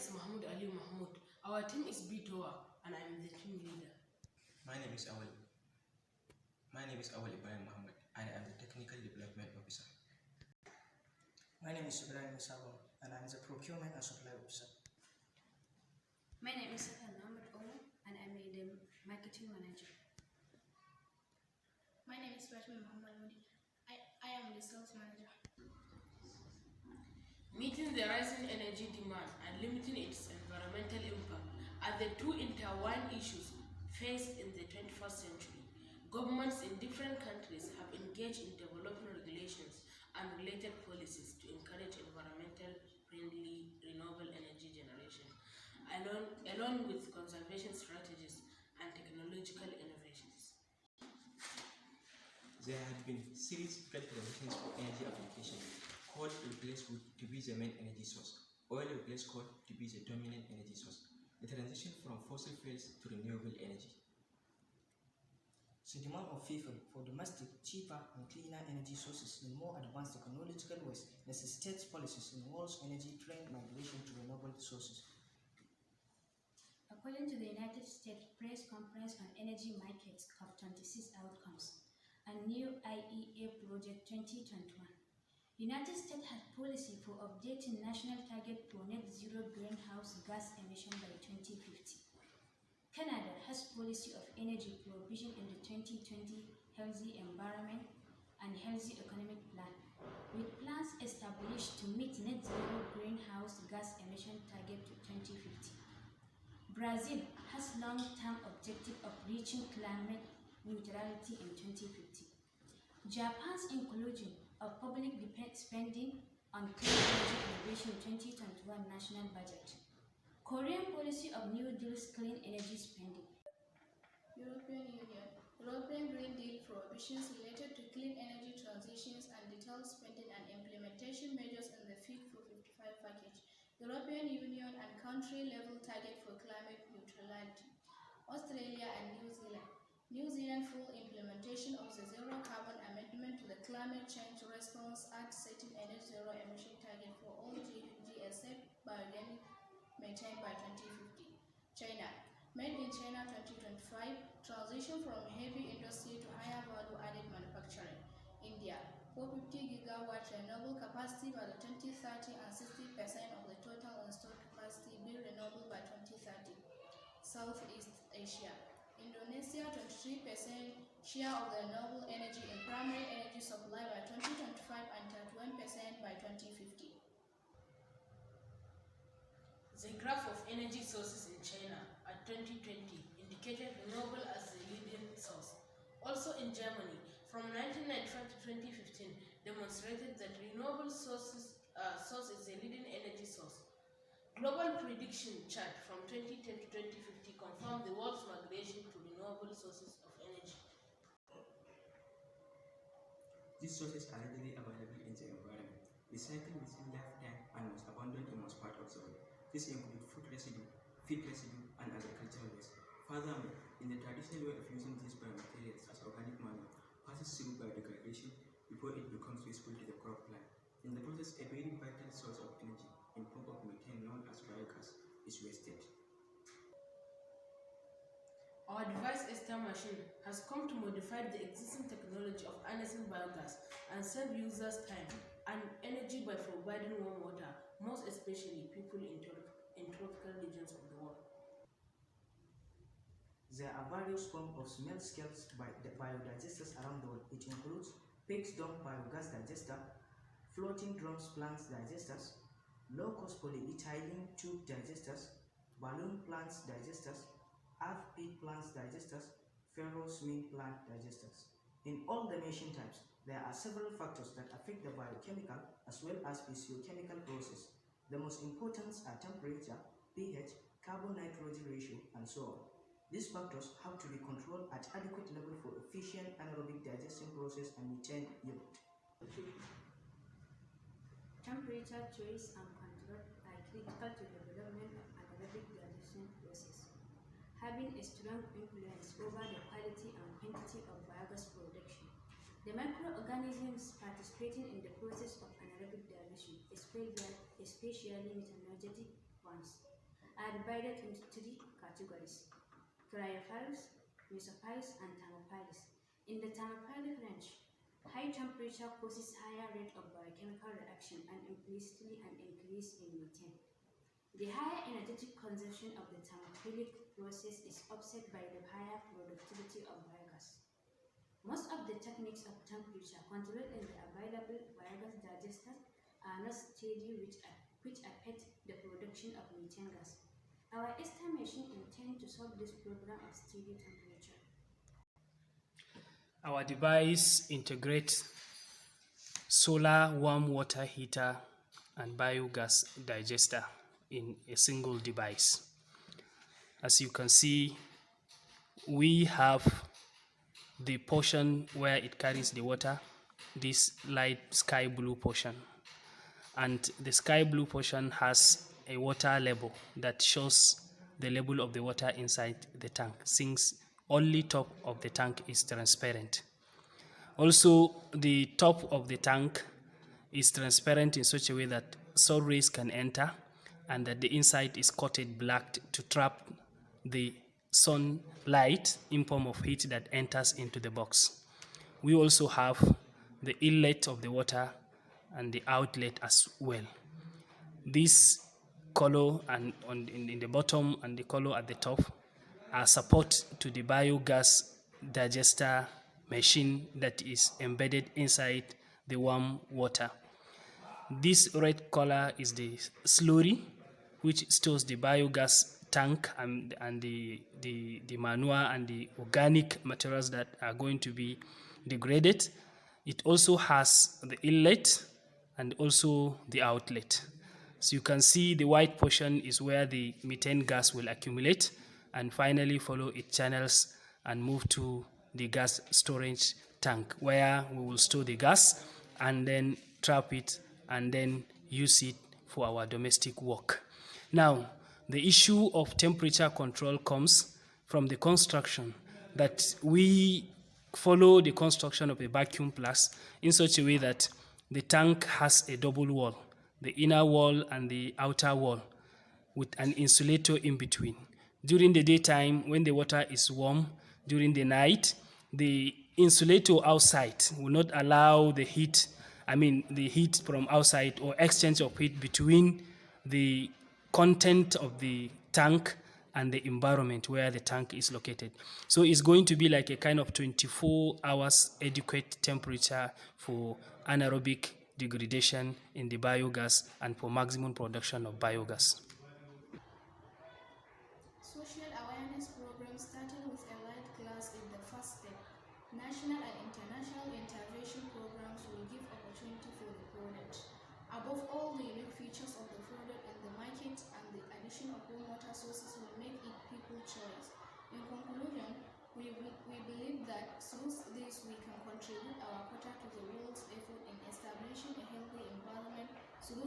is Mahmoud Ali Mahmoud. Our team is B Towa and I am the team leader. My name is Awal Ibrahim Muhammad and I am the Technical Development Officer. My name is Misau and I am the Procurement and Supply Officer. My name is Muhammad and I am the Marketing Manager. My name is Rashmi Muhammad. I am the Sales Manager. Meeting the rising energy demand and limiting its environmental impact are the two intertwined issues faced in the 21st century. Governments in different countries have engaged in developing regulations and related policies to encourage environmental-friendly renewable energy generation, along with conservation strategies and technological innovations. There have been series of regulations for energy application. Coal replaced wood to be the main energy source. Oil replaced coal to be the dominant energy source. The transition from fossil fuels to renewable energy. The demand of people for domestic, cheaper and cleaner energy sources in more advanced technological ways necessitates policies in world's energy trend migration to renewable sources. According to the United States Press Conference on Energy Markets COP26 outcomes and new IEA Project 2021, United States had policy for updating national target for net zero greenhouse gas emission by 2050. Canada has policy of energy provision in the 2020 Healthy Environment and Healthy Economic Plan, with plans established to meet net zero greenhouse gas emission target to 2050. Brazil has long-term objective of reaching climate neutrality in 2050. Japan's inclusion of public spending on clean energy innovation 2021 national budget. Korean policy of New Deal's clean energy spending. European Union. European Green Deal prohibitions related to clean energy transitions and detailed spending and implementation measures in the Fit for 55 package. European Union and country-level target for climate neutrality. Australia and New Zealand. New Zealand full implementation of the Zero Carbon Amendment to the Climate Change Response Act, setting a net zero emission target for all GSF biogenic methane by 2050. China. Made in China 2025, transition from heavy industry to higher value-added manufacturing. India. 450 gigawatt renewable capacity by the 2030 and 60% of the total installed capacity be renewable by 2030. Southeast Asia. Indonesia 23% share of the renewable energy in primary energy supply by 2025 and 31% by 2050. The graph of energy sources in China at 2020 indicated renewable as the leading source. Also in Germany, from 1995 to 2015, demonstrated that renewable source is the leading energy source. Global prediction chart from 2010 to 2050 confirmed the world's migration to renewable sources of energy. These sources are readily available in the environment, recycled within lifetime and most abundant in most parts of the world. This includes food residue, feed residue, and agricultural waste. Furthermore, in the traditional way of using these biomaterials as organic manure passes through biodegradation before it becomes useful to the crop plant. In the process, a very vital source of energy in form of methane known as biogas is wasted. Our device Ester machine has come to modify the existing technology of harnessing biogas and save users time and energy by providing warm water, most especially people in tropical regions of the world. There are various forms of small-scale biodigesters around the world. It includes peat dome biogas digester, floating drums plant digesters, low-cost polyethylene tube digesters, balloon plant digesters, earth peat plant digesters, ferrocement plant digesters. In all the machine types, there are several factors that affect the biochemical as well as physiochemical process. The most important are temperature, pH, carbon-nitrogen ratio, and so on. These factors have to be controlled at adequate level for efficient anaerobic digestion process and methane yield. Temperature choice and control are critical to the development of anaerobic digestion process, having a strong influence over the quality and quantity of biogas production. The microorganisms participating in the process of anaerobic digestion, especially methanogenetic ones are divided into three categories: cryophiles, mesophiles, and thermophiles. In the thermophilic range, high temperature causes higher rate of biochemical reaction and implicitly an increase in methane. The higher energetic consumption of the thermophilic process is offset by the higher productivity of biogas. Most of the techniques of temperature control in the available biogas digesters are not steady, which affect the production of methane gas. Our estimation intends to solve this problem of steady temperature. Our device integrates solar warm water heater and biogas digester in a single device. As you can see, we have the portion where it carries the water, this light sky blue portion. And the sky blue portion has a water label that shows the level of the water inside the tank, since only top of the tank is transparent. Also, the top of the tank is transparent in such a way that sun rays can enter, and that the inside is coated black to trap the sunlight in form of heat that enters into the box. We also have the inlet of the water and the outlet as well. This color and in the bottom and the color at the top are support to the biogas digester machine that is embedded inside the warm water. This red color is the slurry, which stores the biogas tank and the manure and the organic materials that are going to be degraded. It also has the inlet and also the outlet. So you can see the white portion is where the methane gas will accumulate and finally follow its channels and move to the gas storage tank, where we will store the gas and then trap it and then use it for our domestic work. Now, the issue of temperature control comes from the construction, that we follow the construction of a vacuum flask in such a way that the tank has a double wall, the inner wall and the outer wall, with an insulator in between. During the daytime, when the water is warm, during the night, the insulator outside will not allow the heat from outside or exchange of heat between the content of the tank and the environment where the tank is located. So it's going to be like a kind of 24 hours adequate temperature for anaerobic degradation in the biogas and for maximum production of biogas. Social awareness programs starting with a light class is the first step. National and international intervention programs will give opportunity for the product. Above all, the unique features of the product in the market and the addition of home water sources will make it people's choice. In conclusion, we believe that through this we can contribute our quota to the world's effort in establishing a healthy environment through